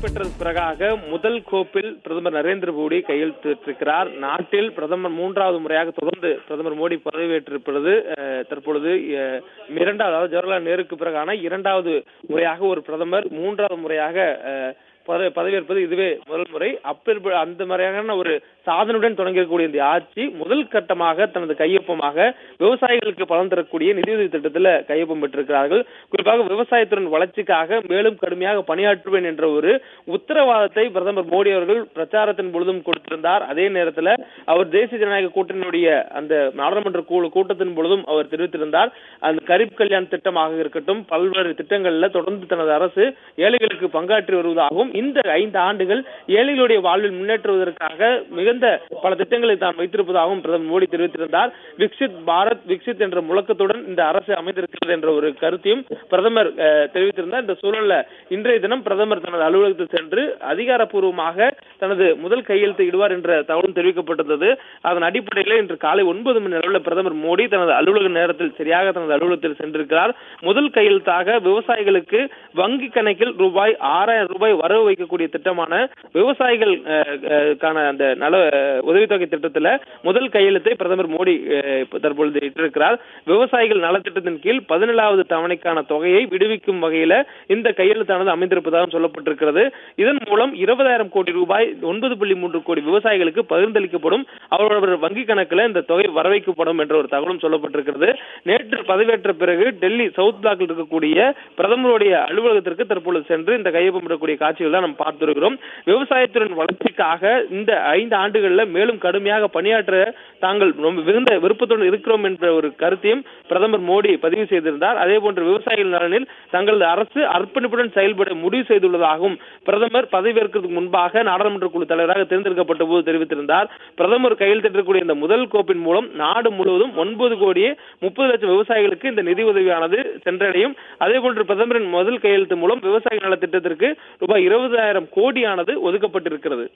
பெற்றது பிறகாக முதல் கோப்பில் பிரதமர் நரேந்திர மோடி கையெழுத்திட்டிருக்கிறார். நாட்டில் பிரதமர் மூன்றாவது முறையாக தொடர்ந்து பிரதமர் மோடி பதவியேற்றிருப்பது தற்பொழுது இரண்டாவது, அதாவது ஜவஹர்லால் நேருக்கு பிறகான இரண்டாவது முறையாக ஒரு பிரதமர் மூன்றாவது முறையாக பதவியேற்பது இதுவே முதல் முறை. அந்த முறையான ஒரு சாதனையுடன் தொடங்கக்கூடிய இந்த ஆட்சி முதல் கட்டமாக தனது கையொப்பமாக விவசாயிகளுக்கு பலன் தரக்கூடிய நிதியுதவி திட்டத்தில் கையொப்பம் பெற்றிருக்கிறார்கள். குறிப்பாக விவசாயத்துடன் வளர்ச்சிக்காக மேலும் கடுமையாக பணியாற்றுவேன் என்ற ஒரு உத்தரவாதத்தை பிரதமர் மோடி அவர்கள் பிரச்சாரத்தின் பொழுதும் கொடுத்திருந்தார். அதே நேரத்தில் அவர் தேசிய ஜனநாயக கூட்டணியுடைய அந்த நாடாளுமன்ற கூட்டத்தின் பொழுதும் அவர் தெரிவித்திருந்தார். அந்த கரீப் கல்யாண் திட்டமாக இருக்கட்டும், பல்வேறு திட்டங்களில் தொடர்ந்து தனது அரசு ஏழைகளுக்கு பங்காற்றி வருவதாகவும் இந்த 5 ஆண்டுகள் ஏழைகளுடைய வாழ்வில் முன்னேற்றுவதற்காக மிகுந்த பல திட்டங்களை தான் வைத்திருப்பதாகவும் பிரதமர் மோடி தெரிவித்திருந்தார். விக்சித் பாரத் விக்சித் என்ற முழக்கத்துடன் இந்த அரசு அமைந்திருக்கிறது என்ற ஒரு கருத்தையும் பிரதமர் தெரிவித்திருந்தார். இந்த சூழல்ல இன்றைய தினம் பிரதமர் தனது அலுவலகத்தில் சென்று அதிகாரப்பூர்வமாக தனது முதல் கையெழுத்து இடுவார் என்ற தகவலும் தெரிவிக்கப்பட்டிருந்தது. அதன் அடிப்படையில் இன்று காலை 9 மணி அளவில் பிரதமர் மோடி தனது அலுவலக நேரத்தில் சரியாக தனது அலுவலகத்தில் சென்றிருக்கிறார். முதல் கையெழுத்தாக விவசாயிகளுக்கு வங்கி கணக்கில் ரூபாய் 6,000 வரவு வைக்கக்கூடிய திட்டமான விவசாயிகளுக்கான அந்த நல உதவித்தொகை திட்டத்தில் முதல் கையெழுத்தை பிரதமர் மோடி தற்பொழுது இட்டிருக்கிறார். விவசாயிகள் நலத்திட்டத்தின் கீழ் 17வது தவணைக்கான தொகையை விடுவிக்கும் வகையில் இந்த கையெழுத்தானது அமைந்திருப்பதாக சொல்லப்பட்டிருக்கிறது. இதன் மூலம் 20,000 கோடி ரூபாய் 9.3 கோடி விவசாயிகளுக்கு பகிர்ந்தளிக்கப்படும். அவர்களோட வங்கி கணக்கில் இந்த தொகை வரவைக்கப்படும் என்ற ஒரு தகவலும் சொல்லப்பட்டிருக்கிறது. நேற்று பதவியேற்ற பிறகு டெல்லி சவுத் பிளாக்கில் இருக்கக்கூடிய பிரதமருடைய அலுவலகத்திற்கு தற்பொழுது சென்று இந்த கையொப்பமிடக்கூடிய காட்சிகள் தான் நாம் பார்த்திருக்கிறோம். விவசாயத்துடன் வளர்ச்சிக்காக இந்த 5 ஆண்டுகளில் மேலும் கடுமையாக பணியாற்ற தாங்கள் மிகுந்த விருப்பத்துடன் இருக்கிறோம் என்ற ஒரு கருத்தையும் பிரதமர் மோடி பதிவு செய்திருந்தார். அதே போன்று விவசாயிகள் நலனில் தங்களது அரசு அர்ப்பணிப்புடன் செயல்பட முடிவு செய்துள்ளதாகவும் பிரதமர் பதவியேற்கிறதுக்கு முன்பாக நாடாளுமன்ற குழு தலைவராக தேர்ந்தெடுக்கப்பட்ட போது தெரிவித்திருந்தார். பிரதமர் கையெழுத்திடக்கூடிய இந்த முதல் கோப்பின் மூலம் நாடு முழுவதும் 9 கோடியே 30 லட்சம் விவசாயிகளுக்கு இந்த நிதி உதவியானது சென்றடையும். அதே போன்று பிரதமரின் முதல் கையெழுத்து மூலம் விவசாய நல திட்டத்திற்கு ரூபாய் 20,000 கோடியானது ஒதுக்கப்பட்டிருக்கிறது.